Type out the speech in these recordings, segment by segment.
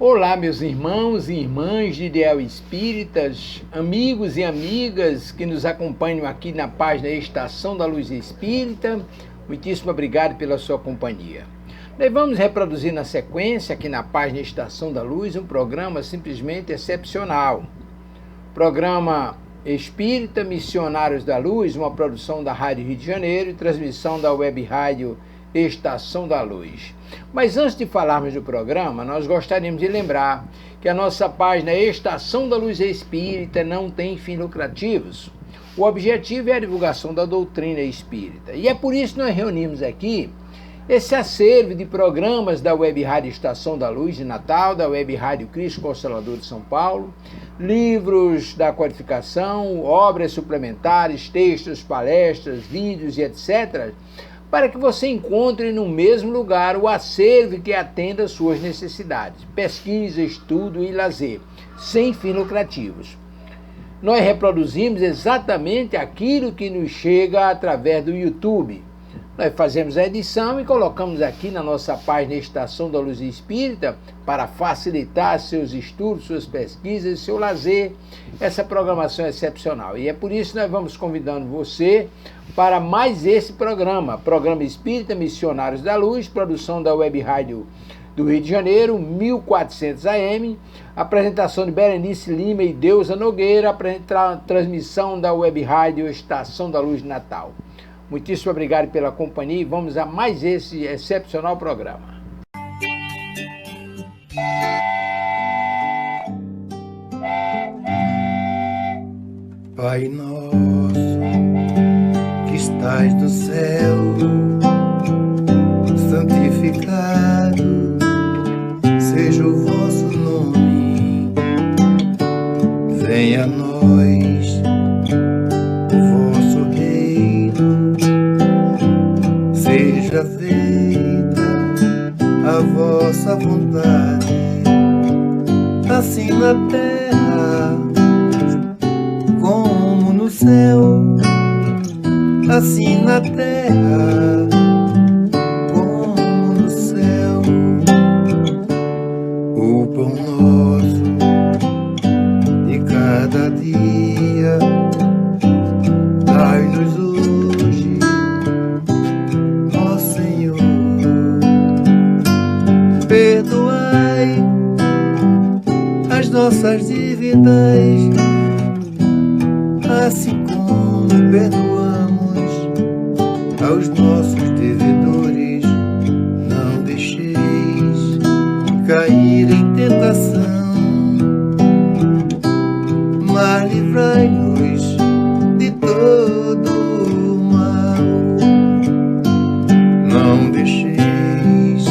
Olá, meus irmãos e irmãs de Ideal Espíritas, amigos e amigas que nos acompanham aqui na página Estação da Luz Espírita, muitíssimo obrigado pela sua companhia. Nós vamos reproduzir na sequência, aqui na página Estação da Luz, um programa simplesmente excepcional. Programa Espírita Missionários da Luz, uma produção da Rádio Rio de Janeiro e transmissão da Web Rádio Estação da Luz. Mas antes de falarmos do programa, nós gostaríamos de lembrar que a nossa página Estação da Luz Espírita não tem fins lucrativos. O objetivo é a divulgação da doutrina espírita. E é por isso que nós reunimos aqui esse acervo de programas da Web Rádio Estação da Luz de Natal, da Web Rádio Cristo Consolador de São Paulo, livros da codificação, obras suplementares, textos, palestras, vídeos e etc., para que você encontre no mesmo lugar o acervo que atenda às suas necessidades, pesquisa, estudo e lazer, sem fins lucrativos. Nós reproduzimos exatamente aquilo que nos chega através do YouTube. Nós fazemos a edição e colocamos aqui na nossa página Estação da Luz Espírita para facilitar seus estudos, suas pesquisas, seu lazer, essa programação excepcional. E é por isso que nós vamos convidando você para mais esse programa Espírita Missionários da Luz, produção da Web Rádio do Rio de Janeiro, 1400 AM, apresentação de Berenice Lima e Deusa Nogueira, transmissão da Web Rádio Estação da Luz de Natal. Muitíssimo obrigado pela companhia e vamos a mais esse excepcional programa. Pai nosso, que estais no céu, santificado seja o vosso nome. Venha a nós o vosso reino, seja feita a vossa vontade, assim na terra como no céu, assim na terra como no céu. O pão nosso de cada dia dai-nos hoje, ó Senhor. Perdoai as nossas dívidas, assim como perdoamos aos nossos devedores. Não deixeis cair em tentação, mas livrai-nos de todo o mal. Não deixeis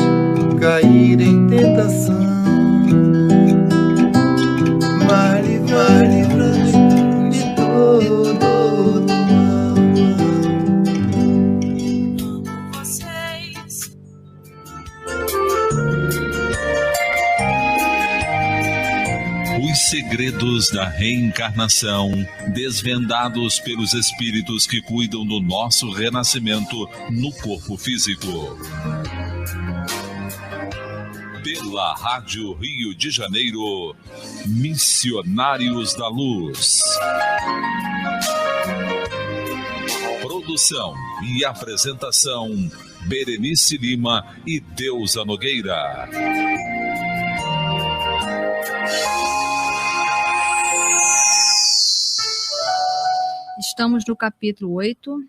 cair em tentação, mas livrai-nos de todo o mal. Vocês. Os segredos da reencarnação, desvendados pelos espíritos que cuidam do nosso renascimento no corpo físico. Pela Rádio Rio de Janeiro, Missionários da Luz. Produção e apresentação, Berenice Lima e Deusa Nogueira. Estamos no capítulo 8,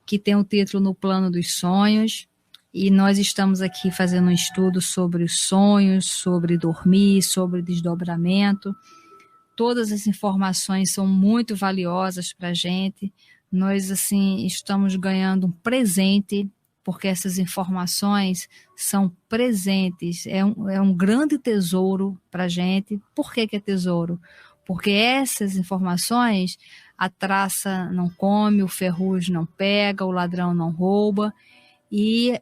que tem o título No Plano dos Sonhos, e nós estamos aqui fazendo um estudo sobre os sonhos, sobre dormir, sobre desdobramento. Todas as informações são muito valiosas para a gente. Nós, assim, estamos ganhando um presente, porque essas informações são presentes. É um grande tesouro para a gente. Por que é tesouro? Porque essas informações, a traça não come, o ferrugem não pega, o ladrão não rouba, e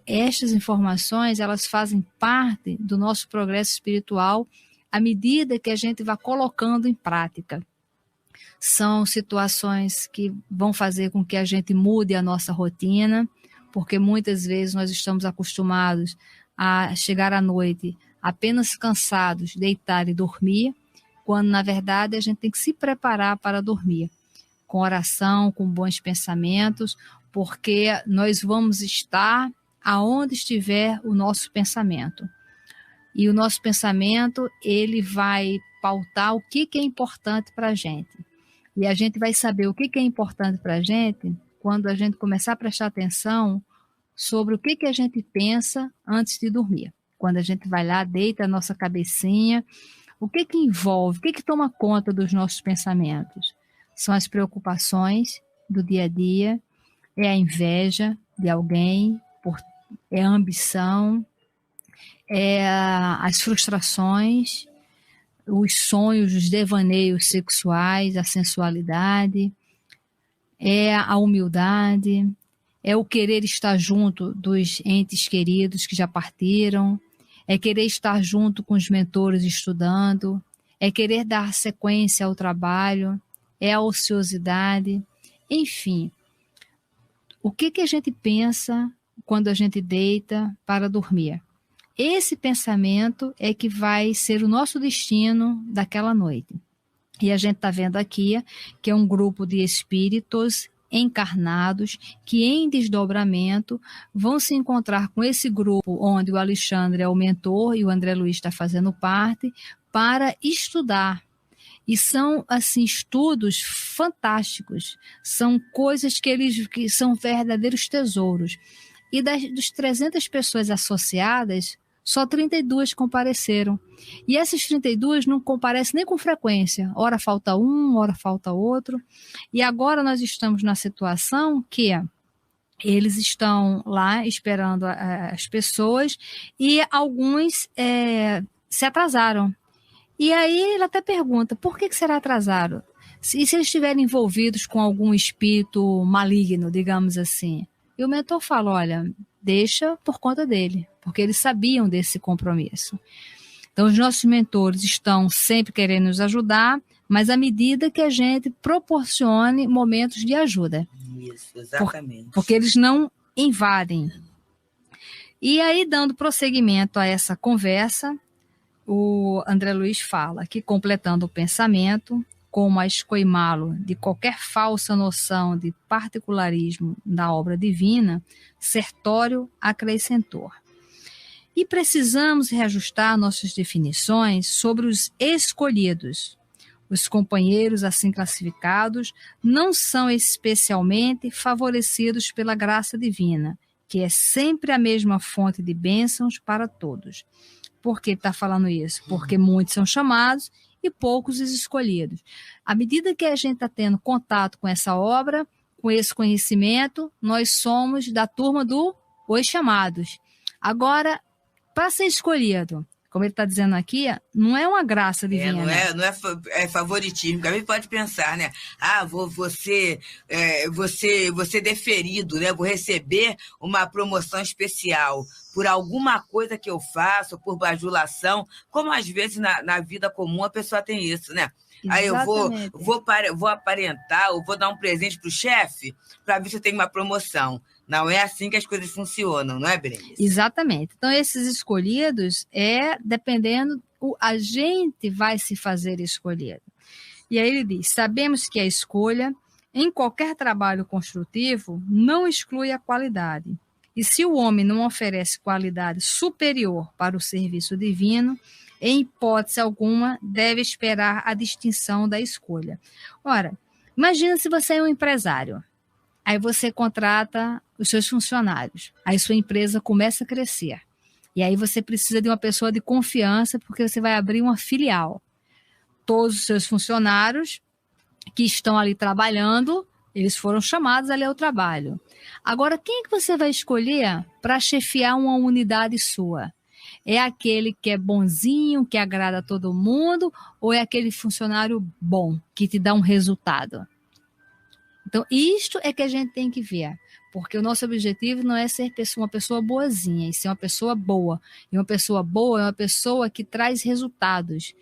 estas informações, elas fazem parte do nosso progresso espiritual à medida que a gente vai colocando em prática. São situações que vão fazer com que a gente mude a nossa rotina, porque muitas vezes nós estamos acostumados a chegar à noite, apenas cansados, deitar e dormir, quando na verdade a gente tem que se preparar para dormir, com oração, com bons pensamentos, porque nós vamos estar aonde estiver o nosso pensamento. E o nosso pensamento, ele vai pautar o que é importante para a gente. E a gente vai saber o que é importante para a gente quando a gente começar a prestar atenção sobre o que a gente pensa antes de dormir. Quando a gente vai lá, deita a nossa cabecinha, o que envolve, o que toma conta dos nossos pensamentos? São as preocupações do dia a dia, é a inveja de alguém, é a ambição, é as frustrações, os sonhos, os devaneios sexuais, a sensualidade, é a humildade, é o querer estar junto dos entes queridos que já partiram, é querer estar junto com os mentores estudando, é querer dar sequência ao trabalho, é a ociosidade, enfim. O que a gente pensa quando a gente deita para dormir? Esse pensamento é que vai ser o nosso destino daquela noite. E a gente está vendo aqui que é um grupo de espíritos encarnados que em desdobramento vão se encontrar com esse grupo onde o Alexandre é o mentor e o André Luiz está fazendo parte para estudar. E são assim estudos fantásticos, são coisas que são verdadeiros tesouros. E dos 300 pessoas associadas, só 32 compareceram. E essas 32 não comparecem nem com frequência. Ora falta um, ora falta outro. E agora nós estamos na situação que eles estão lá esperando as pessoas e alguns se atrasaram. E aí ele até pergunta, por que será atrasado? Se eles estiverem envolvidos com algum espírito maligno, digamos assim. E o mentor fala, olha, deixa por conta dele, porque eles sabiam desse compromisso. Então, os nossos mentores estão sempre querendo nos ajudar, mas à medida que a gente proporcione momentos de ajuda. Isso, exatamente. Porque eles não invadem. E aí, dando prosseguimento a essa conversa, o André Luiz fala que, completando o pensamento, como a escoimá-lo de qualquer falsa noção de particularismo da obra divina, Sertório acrescentou. E precisamos reajustar nossas definições sobre os escolhidos. Os companheiros assim classificados não são especialmente favorecidos pela graça divina, que é sempre a mesma fonte de bênçãos para todos. Por que está falando isso? Porque muitos são chamados e poucos os escolhidos. À medida que a gente está tendo contato com essa obra, com esse conhecimento, nós somos da turma os chamados. Agora, para ser escolhido, como ele está dizendo aqui, não é uma graça divina. Não é favoritismo. Alguém pode pensar, né? Vou ser deferido, né? Vou receber uma promoção especial por alguma coisa que eu faço, por bajulação, como às vezes na vida comum a pessoa tem isso, né? Aí eu vou aparentar, eu vou dar um presente para o chefe para ver se eu tenho uma promoção. Não é assim que as coisas funcionam, não é, Berenice? Exatamente. Então, esses escolhidos dependendo, a gente vai se fazer escolhido. E aí ele diz, sabemos que a escolha, em qualquer trabalho construtivo, não exclui a qualidade. E se o homem não oferece qualidade superior para o serviço divino, em hipótese alguma, deve esperar a distinção da escolha. Ora, imagina se você é um empresário. Aí você contrata os seus funcionários. Aí sua empresa começa a crescer. E aí você precisa de uma pessoa de confiança, porque você vai abrir uma filial. Todos os seus funcionários que estão ali trabalhando, eles foram chamados ali ao trabalho. Agora, quem é que você vai escolher para chefiar uma unidade sua? É aquele que é bonzinho, que agrada a todo mundo, ou é aquele funcionário bom, que te dá um resultado? Então, isto é que a gente tem que ver, porque o nosso objetivo não é ser uma pessoa boazinha, e ser uma pessoa boa. E uma pessoa boa é uma pessoa que traz resultados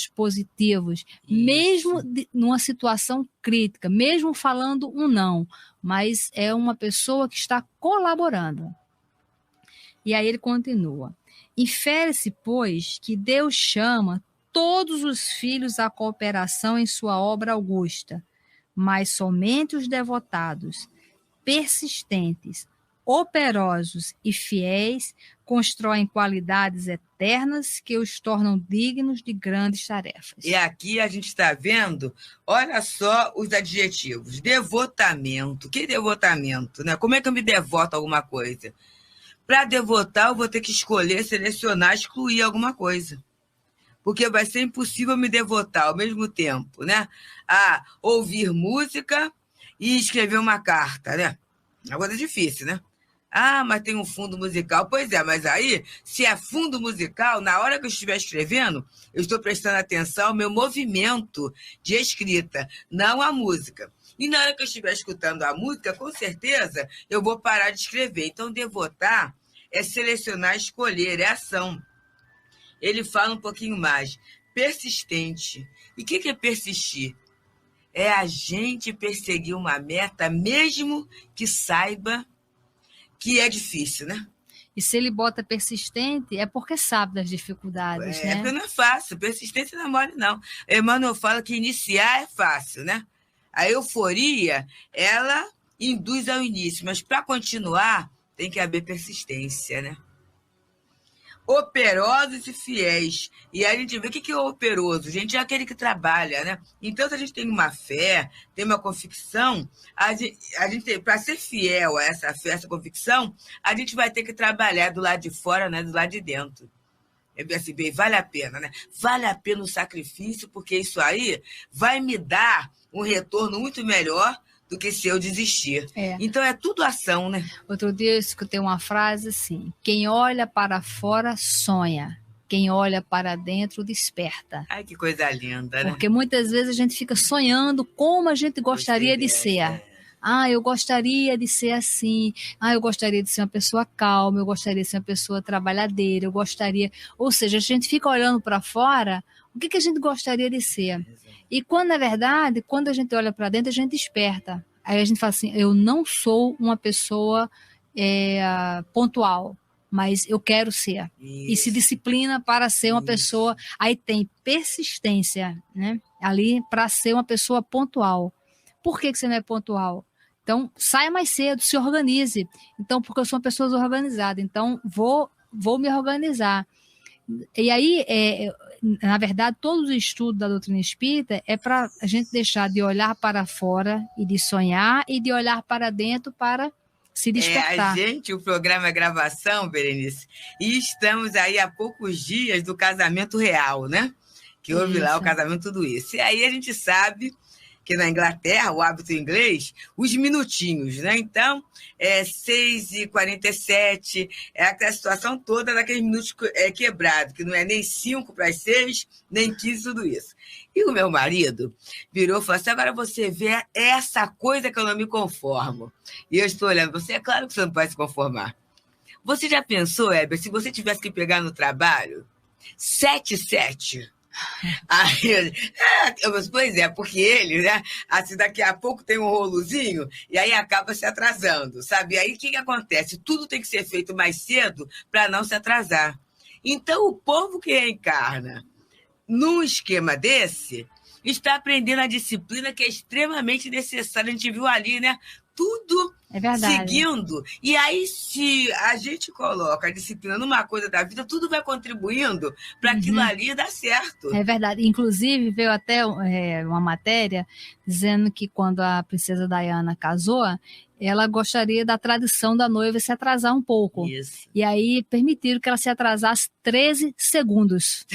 positivos, mesmo numa situação crítica, mesmo falando um não, mas é uma pessoa que está colaborando. E aí ele continua. Infere-se, pois, que Deus chama todos os filhos à cooperação em sua obra augusta, mas somente os devotados, persistentes, operosos e fiéis constroem qualidades eternas que os tornam dignos de grandes tarefas. E aqui a gente está vendo, olha só os adjetivos. Devotamento. Que devotamento, né? Como é que eu me devoto a alguma coisa? Para devotar, eu vou ter que escolher, selecionar, excluir alguma coisa. Porque vai ser impossível me devotar ao mesmo tempo, né? A ouvir música e escrever uma carta, né? É uma coisa difícil, né? Ah, mas tem um fundo musical. Pois é, mas aí, se é fundo musical, na hora que eu estiver escrevendo, eu estou prestando atenção ao meu movimento de escrita, não à música. E na hora que eu estiver escutando a música, com certeza, eu vou parar de escrever. Então, devotar é selecionar, escolher, é ação. Ele fala um pouquinho mais. Persistente. E o que é persistir? É a gente perseguir uma meta, mesmo que saiba que é difícil, né? E se ele bota persistente, é porque sabe das dificuldades, né? É porque não é fácil. Persistência não é mole, não. Emmanuel fala que iniciar é fácil, né? A euforia, ela induz ao início, mas para continuar, tem que haver persistência, né? Operosos e fiéis. E aí a gente vê o que é operoso, gente, é aquele que trabalha, né? Então, se a gente tem uma fé, tem uma convicção, a gente para ser fiel a essa fé, essa convicção, a gente vai ter que trabalhar do lado de fora, né? Do lado de dentro. Assim, bem, vale a pena, né? Vale a pena o sacrifício, porque isso aí vai me dar um retorno muito melhor do que se eu desistir. Então é tudo ação, né? Outro dia eu escutei uma frase assim: quem olha para fora sonha, quem olha para dentro desperta. Ai, que coisa linda, né? Porque muitas vezes a gente fica sonhando como a gente gostaria de ser. Ah, eu gostaria de ser assim. Ah, eu gostaria de ser uma pessoa calma, eu gostaria de ser uma pessoa trabalhadeira, eu gostaria... Ou seja, a gente fica olhando para fora o que a gente gostaria de ser. E quando, na verdade, quando a gente olha para dentro, a gente desperta. Aí a gente fala assim, eu não sou uma pessoa pontual, mas eu quero ser. Isso. E se disciplina para ser uma pessoa... Aí tem persistência, né? Ali para ser uma pessoa pontual. Por que você não é pontual? Então, saia mais cedo, se organize. Então, porque eu sou uma pessoa desorganizada, então vou me organizar. E aí, na verdade, todos os estudos da doutrina espírita é para a gente deixar de olhar para fora e de sonhar e de olhar para dentro para se despertar. O programa é gravação, Berenice, e estamos aí há poucos dias do casamento real, né? Que houve lá o casamento, tudo isso. E aí a gente sabe que na Inglaterra, o hábito inglês, os minutinhos, né? Então, 6h47, é aquela situação toda daqueles minutos quebrados, que não é nem 5 para as 6, nem 15, tudo isso. E o meu marido virou e falou assim, agora você vê essa coisa que eu não me conformo. E eu estou olhando, você, é claro que você não vai se conformar. Você já pensou, Heber, se você tivesse que pegar no trabalho 7h07... Aí, pois é, porque ele, né, assim, daqui a pouco tem um rolozinho e aí acaba se atrasando, sabe? E aí o que acontece? Tudo tem que ser feito mais cedo para não se atrasar. Então, o povo que reencarna num esquema desse está aprendendo a disciplina que é extremamente necessária. A gente viu ali, né? Tudo seguindo. E aí, se a gente coloca a disciplina numa coisa da vida, tudo vai contribuindo para aquilo ali dar certo. É verdade. Inclusive, veio até uma matéria dizendo que quando a princesa Diana casou, ela gostaria da tradição da noiva se atrasar um pouco. Isso. E aí permitiram que ela se atrasasse 13 segundos.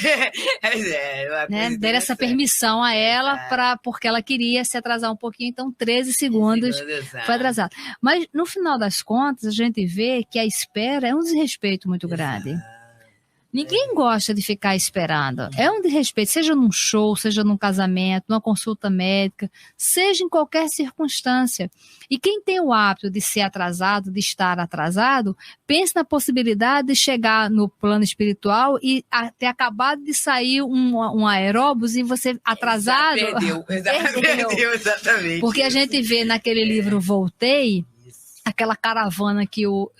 Né? Deram essa permissão a ela, porque ela queria se atrasar um pouquinho, então 13 segundos foi atrasado. Mas, no final das contas, a gente vê que a espera é um desrespeito muito grande. Ninguém gosta de ficar esperando. É um desrespeito, seja num show, seja num casamento, numa consulta médica, seja em qualquer circunstância. E quem tem o hábito de ser atrasado, de estar atrasado, pense na possibilidade de chegar no plano espiritual e ter acabado de sair um aeróbus e você atrasado... Perdeu, exatamente. Porque a gente vê naquele livro Voltei, aquela caravana que o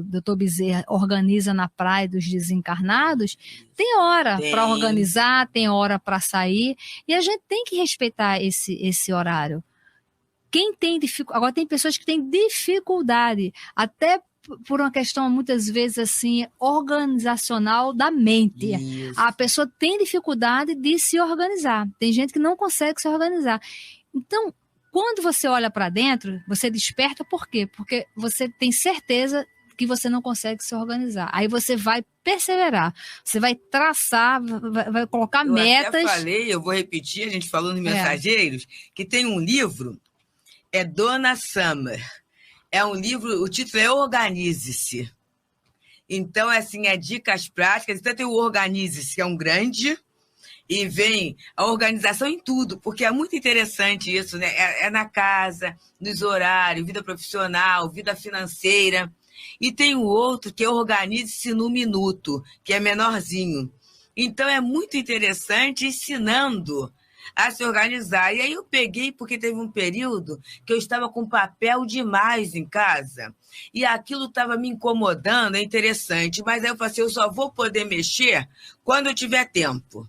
Dr. Bezerra organiza na Praia dos Desencarnados, tem hora para organizar, tem hora para sair, e a gente tem que respeitar esse horário. Quem tem dificuldade, agora tem pessoas que têm dificuldade, até por uma questão muitas vezes assim organizacional da mente. Isso. A pessoa tem dificuldade de se organizar. Tem gente que não consegue se organizar. Então, quando você olha para dentro, você desperta por quê? Porque você tem certeza que você não consegue se organizar. Aí você vai perseverar, você vai traçar, vai colocar metas. Eu falei, eu vou repetir, a gente falou nos Mensageiros, que tem um livro, é Donna Summer. É um livro, o título é Organize-se. Então, assim, é dicas práticas. Então, tem o Organize-se, que é um grande, e vem a organização em tudo, porque é muito interessante isso, né? É na casa, nos horários, vida profissional, vida financeira. E tem o outro, que é Organize-se no Minuto, que é menorzinho. Então, é muito interessante ensinando a se organizar. E aí eu peguei, porque teve um período que eu estava com papel demais em casa, e aquilo estava me incomodando, é interessante, mas aí eu falei assim, eu só vou poder mexer quando eu tiver tempo.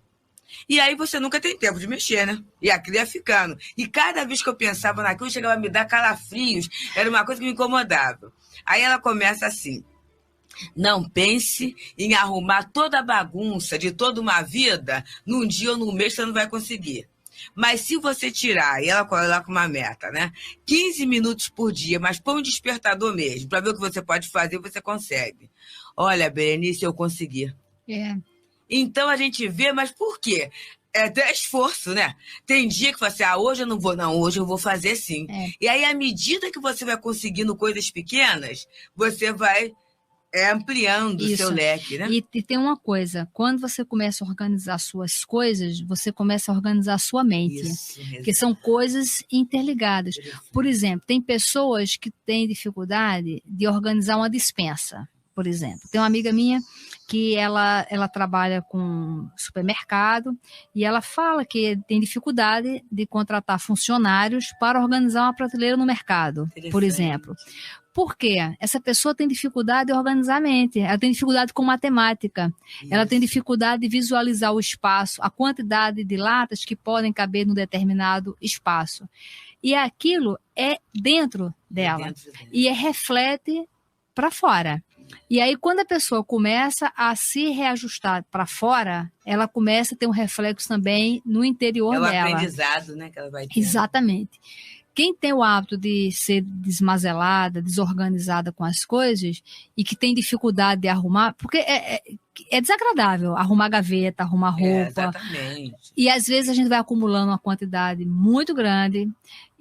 E aí você nunca tem tempo de mexer, né? E aquilo ia ficando. E cada vez que eu pensava naquilo, chegava a me dar calafrios, era uma coisa que me incomodava. Aí ela começa assim, não pense em arrumar toda a bagunça de toda uma vida num dia ou num mês, você não vai conseguir. Mas se você tirar, e ela coloca uma meta, né? 15 minutos por dia, mas põe um despertador mesmo, para ver o que você pode fazer, você consegue. Olha, Berenice, eu consegui. Então a gente vê, mas por quê? É até esforço, né? Tem dia que você, hoje eu não vou, não, hoje eu vou fazer sim. E aí, à medida que você vai conseguindo coisas pequenas, você vai ampliando o seu leque, né? E tem uma coisa, quando você começa a organizar suas coisas, você começa a organizar a sua mente. Isso, que são coisas interligadas. Por exemplo, tem pessoas que têm dificuldade de organizar uma despensa, por exemplo. Tem uma amiga minha que ela trabalha com supermercado e ela fala que tem dificuldade de contratar funcionários para organizar uma prateleira no mercado, por exemplo. Por quê? Essa pessoa tem dificuldade de organizar a mente, ela tem dificuldade com matemática, ela tem dificuldade de visualizar o espaço, a quantidade de latas que podem caber num determinado espaço. E aquilo é dentro dela, e reflete para fora. E aí, quando a pessoa começa a se reajustar para fora, ela começa a ter um reflexo também no interior dela. É o aprendizado, né, que ela vai ter. Exatamente. Quem tem o hábito de ser desmazelada, desorganizada com as coisas e que tem dificuldade de arrumar, porque é desagradável arrumar gaveta, arrumar roupa. Exatamente. E às vezes a gente vai acumulando uma quantidade muito grande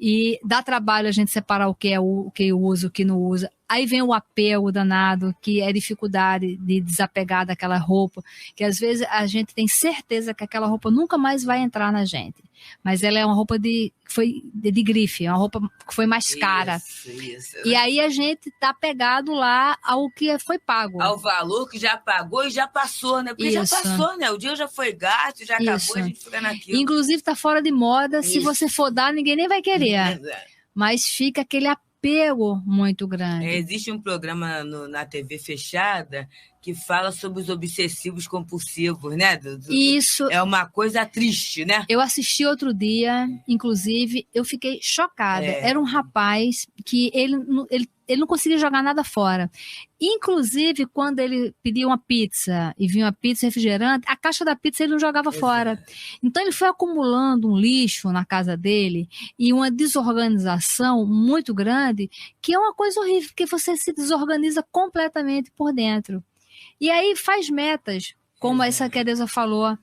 e dá trabalho a gente separar o que usa, o que não usa. Aí vem o apego danado, que é dificuldade de desapegar daquela roupa, que às vezes a gente tem certeza que aquela roupa nunca mais vai entrar na gente. Mas ela é uma roupa de grife, é uma roupa que foi mais cara. Isso, e aí a gente tá pegado lá ao que foi pago. Ao valor que já pagou e já passou, né? Porque já passou, né? O dia já foi gasto, já acabou, a gente fica naquilo. Inclusive tá fora de moda, se você for dar, ninguém nem vai querer. Mas fica aquele apego muito grande. Existe um programa na TV fechada que fala sobre os obsessivos compulsivos, né? Isso. É uma coisa triste, né? Eu assisti outro dia, inclusive, eu fiquei chocada. Era um rapaz que ele não conseguia jogar nada fora. Inclusive, quando ele pedia uma pizza e vinha uma pizza refrigerante, a caixa da pizza ele não jogava fora. Então, ele foi acumulando um lixo na casa dele e uma desorganização muito grande, que é uma coisa horrível, porque você se desorganiza completamente por dentro. E aí faz metas, como essa que a Deusa falou.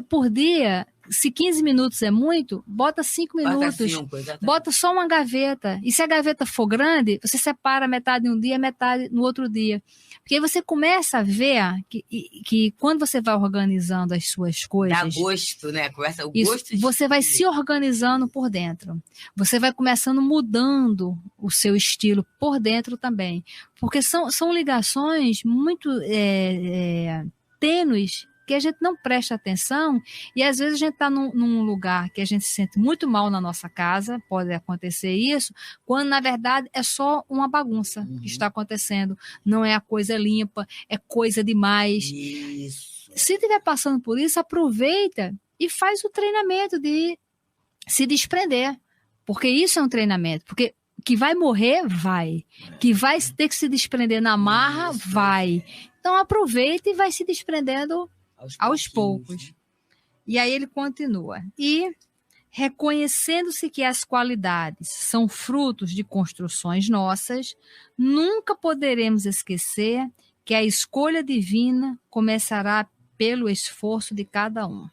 Por dia, se 15 minutos é muito, bota 5 minutos. Bota só uma gaveta. E se a gaveta for grande, você separa metade um dia, metade no outro dia. Porque aí você começa a ver que quando você vai organizando as suas coisas... Dá gosto, né? Começa o gosto. Você vai se organizando por dentro. Você vai começando mudando o seu estilo por dentro também. Porque são ligações muito tênues que a gente não presta atenção, e às vezes a gente está num lugar que a gente se sente muito mal na nossa casa, pode acontecer isso, quando na verdade é só uma bagunça que está acontecendo, não é a coisa limpa, é coisa demais. Isso. Se estiver passando por isso, aproveita e faz o treinamento de se desprender, porque isso é um treinamento, porque que vai morrer, vai. Que vai ter que se desprender na marra, vai. Então aproveita e vai se desprendendo aos poucos. E aí ele continua. E reconhecendo-se que as qualidades são frutos de construções nossas, nunca poderemos esquecer que a escolha divina começará pelo esforço de cada um.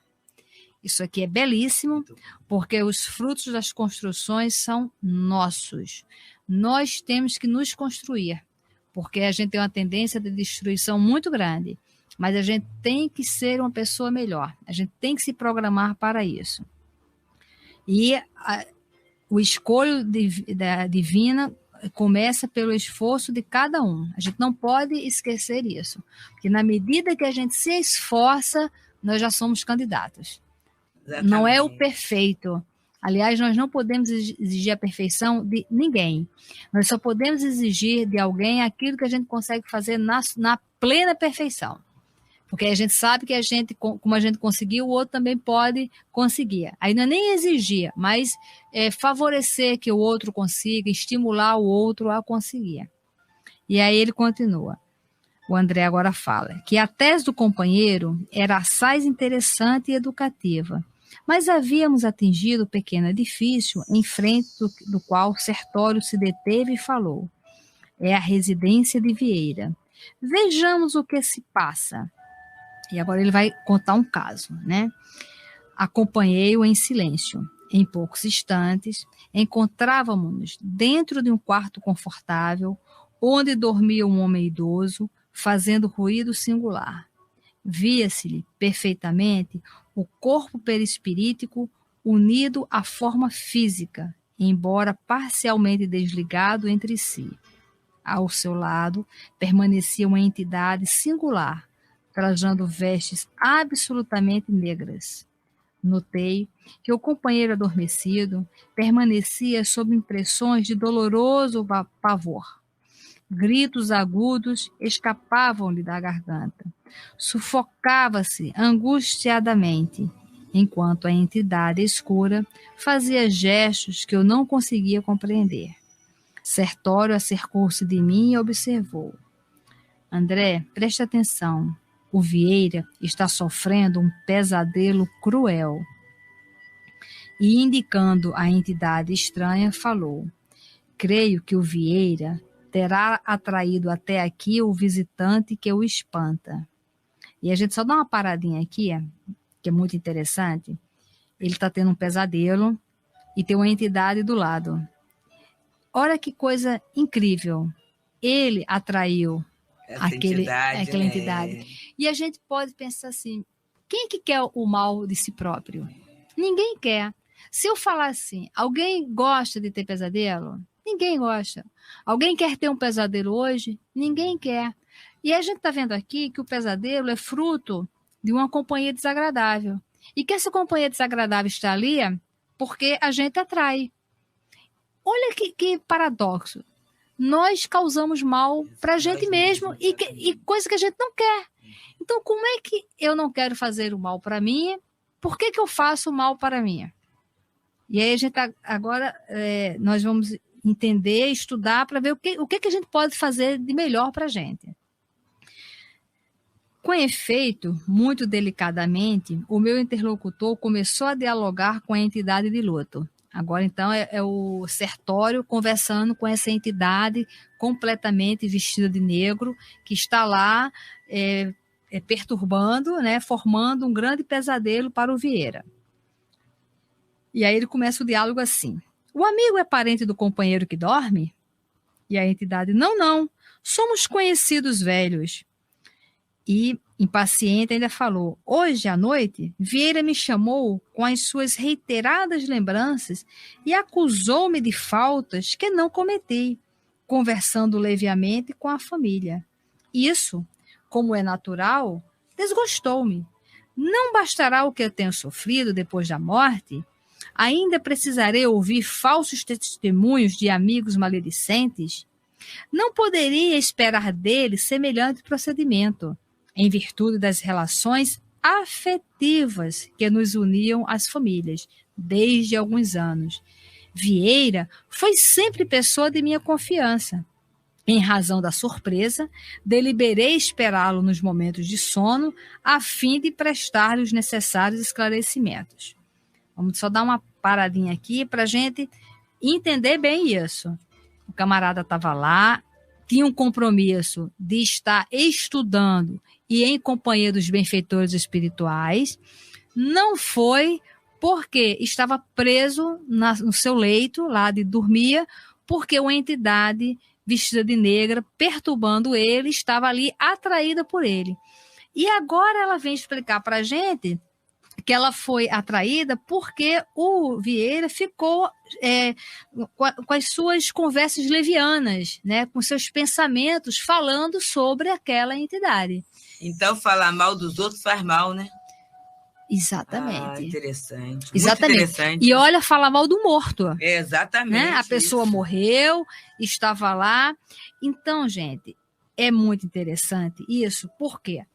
Isso aqui é belíssimo, porque os frutos das construções são nossos. Nós temos que nos construir, porque a gente tem uma tendência de destruição muito grande, mas a gente tem que ser uma pessoa melhor, a gente tem que se programar para isso. E o escolho da divina começa pelo esforço de cada um. A gente não pode esquecer isso, porque na medida que a gente se esforça, nós já somos candidatos. Exatamente. Não é o perfeito. Aliás, nós não podemos exigir a perfeição de ninguém. Nós só podemos exigir de alguém aquilo que a gente consegue fazer na plena perfeição. Porque a gente sabe que como a gente conseguiu, o outro também pode conseguir. Aí não é nem exigir, mas favorecer que o outro consiga, estimular o outro a conseguir. E aí ele continua. O André agora fala que a tese do companheiro era assaz interessante e educativa, mas havíamos atingido o pequeno edifício em frente do qual Sertório se deteve e falou. É a residência de Vieira. Vejamos o que se passa. E agora ele vai contar um caso, né? Acompanhei-o em silêncio. Em poucos instantes, encontrávamos-nos dentro de um quarto confortável, onde dormia um homem idoso, fazendo ruído singular. Via-se-lhe perfeitamente o corpo perispirítico unido à forma física, embora parcialmente desligado entre si. Ao seu lado permanecia uma entidade singular, trajando vestes absolutamente negras. Notei que o companheiro adormecido permanecia sob impressões de doloroso pavor. Gritos agudos escapavam-lhe da garganta. Sufocava-se angustiadamente, enquanto a entidade escura fazia gestos que eu não conseguia compreender. Sertório acercou-se de mim e observou. André, preste atenção. O Vieira está sofrendo um pesadelo cruel. E, indicando a entidade estranha, falou. Creio que o Vieira terá atraído até aqui o visitante que o espanta. E a gente só dá uma paradinha aqui, que é muito interessante. Ele está tendo um pesadelo e tem uma entidade do lado. Olha que coisa incrível. Ele atraiu aquela entidade. E a gente pode pensar assim, quem que quer o mal de si próprio? Ninguém quer. Se eu falar assim, alguém gosta de ter pesadelo? Ninguém gosta. Alguém quer ter um pesadelo hoje? Ninguém quer. E a gente está vendo aqui que o pesadelo é fruto de uma companhia desagradável. E que essa companhia desagradável está ali porque a gente atrai. Olha que paradoxo. Nós causamos mal para a gente mesmo e coisa que a gente não quer. Então, como é que eu não quero fazer o mal para mim? Por que eu faço o mal para mim? E aí a gente agora nós vamos entender, estudar para ver o que a gente pode fazer de melhor para a gente. Com efeito, muito delicadamente, o meu interlocutor começou a dialogar com a entidade de luto. Agora, então, é o Sertório conversando com essa entidade completamente vestida de negro, que está lá perturbando, né, formando um grande pesadelo para o Vieira. E aí ele começa o diálogo assim. O amigo é parente do companheiro que dorme? E a entidade, não, somos conhecidos velhos. E, impaciente, ainda falou, hoje à noite, Vieira me chamou com as suas reiteradas lembranças e acusou-me de faltas que não cometi, conversando levemente com a família. Isso, como é natural, desgostou-me. Não bastará o que eu tenho sofrido depois da morte? Ainda precisarei ouvir falsos testemunhos de amigos maledicentes? Não poderia esperar dele semelhante procedimento, em virtude das relações afetivas que nos uniam às famílias, desde alguns anos. Vieira foi sempre pessoa de minha confiança. Em razão da surpresa, deliberei esperá-lo nos momentos de sono, a fim de prestar-lhe os necessários esclarecimentos. Vamos só dar uma paradinha aqui para a gente entender bem isso. O camarada estava lá, tinha um compromisso de estar estudando e em companhia dos benfeitores espirituais. Não foi porque estava preso no seu leito, lá de dormia, porque uma entidade vestida de negra, perturbando ele, estava ali atraída por ele. E agora ela vem explicar para a gente que ela foi atraída porque o Vieira ficou com as suas conversas levianas, né, com seus pensamentos falando sobre aquela entidade. Então, falar mal dos outros faz mal, né? Exatamente. Interessante. Exatamente. Muito interessante. E olha, falar mal do morto. Exatamente. Né? A pessoa morreu, estava lá. Então, gente, é muito interessante isso. Por quê?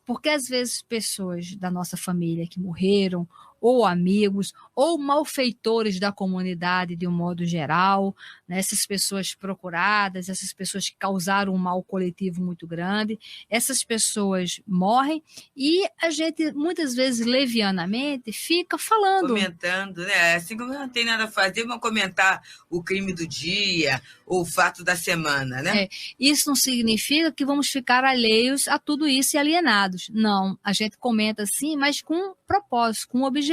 Porque às vezes pessoas da nossa família que morreram, ou amigos, ou malfeitores da comunidade de um modo geral, né? Essas pessoas procuradas, essas pessoas que causaram um mal coletivo muito grande, essas pessoas morrem e a gente, muitas vezes, levianamente, fica falando. Comentando, né? Assim como não tem nada a fazer, vão comentar o crime do dia ou o fato da semana, né? Isso não significa que vamos ficar alheios a tudo isso e alienados. Não, a gente comenta sim, mas com propósito, com objetivo.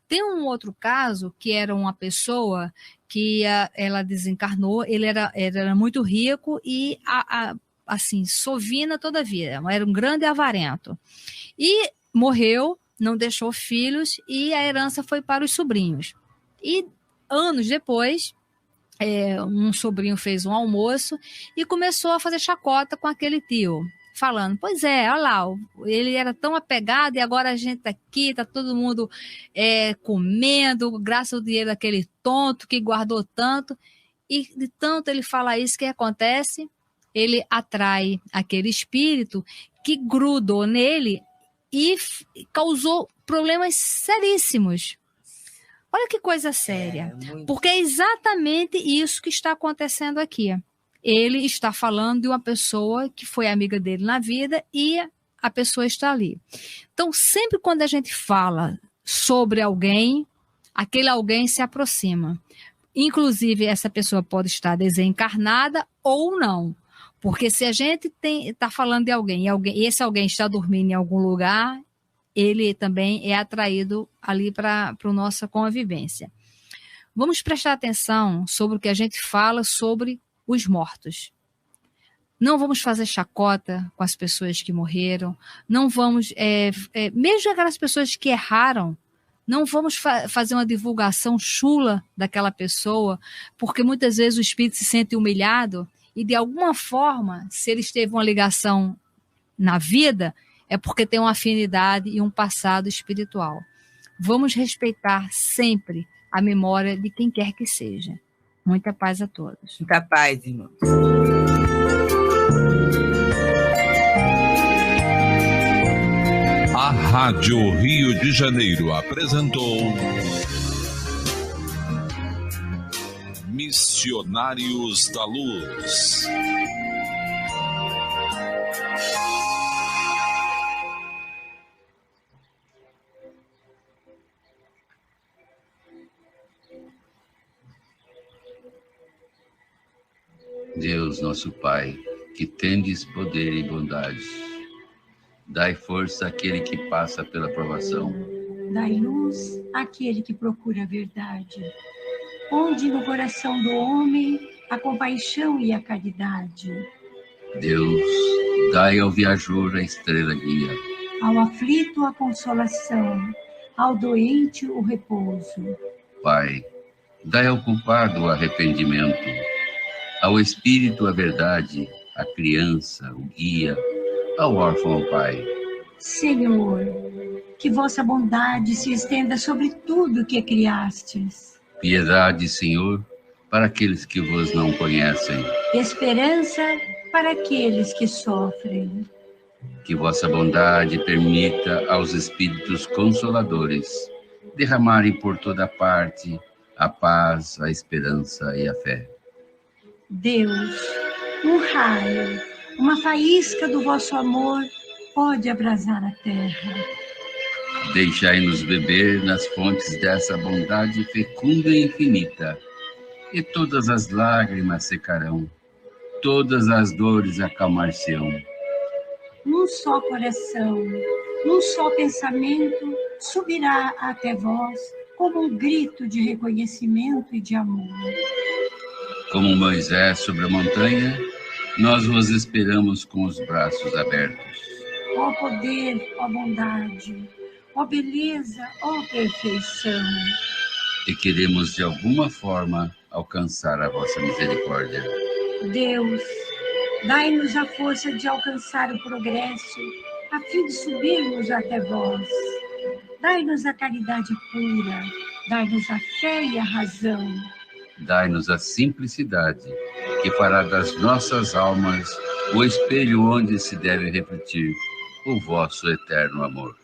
Tem um outro caso que era uma pessoa que ela desencarnou, ele era muito rico e assim, sovina toda a vida, era um grande avarento. E morreu, não deixou filhos e a herança foi para os sobrinhos. E anos depois, um sobrinho fez um almoço e começou a fazer chacota com aquele tio, falando, pois olha lá, ele era tão apegado e agora a gente está aqui, está todo mundo comendo, graças ao dinheiro daquele tonto que guardou tanto. E de tanto ele falar isso, o que acontece? Ele atrai aquele espírito que grudou nele e causou problemas seríssimos. Olha que coisa séria, porque é exatamente isso que está acontecendo aqui. Ele está falando de uma pessoa que foi amiga dele na vida e a pessoa está ali. Então, sempre quando a gente fala sobre alguém, aquele alguém se aproxima. Inclusive, essa pessoa pode estar desencarnada ou não. Porque se a gente está falando de alguém e esse alguém está dormindo em algum lugar, ele também é atraído ali para a nossa convivência. Vamos prestar atenção sobre o que a gente fala sobre os mortos. Não vamos fazer chacota com as pessoas que morreram, não vamos, mesmo aquelas pessoas que erraram, não vamos fazer uma divulgação chula daquela pessoa, porque muitas vezes o espírito se sente humilhado e de alguma forma, se ele teve uma ligação na vida, é porque tem uma afinidade e um passado espiritual. Vamos respeitar sempre a memória de quem quer que seja. Muita paz a todos. Muita paz, irmão. A Rádio Rio de Janeiro apresentou Missionários da Luz. Deus, nosso Pai, que tendes poder e bondade, dai força àquele que passa pela provação. Dai luz àquele que procura a verdade. Onde no coração do homem a compaixão e a caridade. Deus, dai ao viajor a estrela guia. Ao aflito a consolação, ao doente o repouso. Pai, dai ao culpado o arrependimento. Ao espírito a verdade, à criança o guia, ao órfão ao pai. Senhor, que vossa bondade se estenda sobre tudo que criastes. Piedade, Senhor, para aqueles que vos não conhecem. Esperança para aqueles que sofrem. Que vossa bondade permita aos Espíritos Consoladores derramarem por toda parte a paz, a esperança e a fé. Deus, um raio, uma faísca do vosso amor pode abrasar a terra. Deixai-nos beber nas fontes dessa bondade fecunda e infinita, e todas as lágrimas secarão, todas as dores acalmar-se-ão. Num só coração, num só pensamento, subirá até vós como um grito de reconhecimento e de amor. Como Moisés sobre a montanha, nós vos esperamos com os braços abertos. Ó poder, ó bondade, ó beleza, ó perfeição. E queremos de alguma forma alcançar a vossa misericórdia. Deus, dai-nos a força de alcançar o progresso, a fim de subirmos até vós. Dai-nos a caridade pura, dai-nos a fé e a razão. Dai-nos a simplicidade, que fará das nossas almas o espelho onde se deve refletir o vosso eterno amor.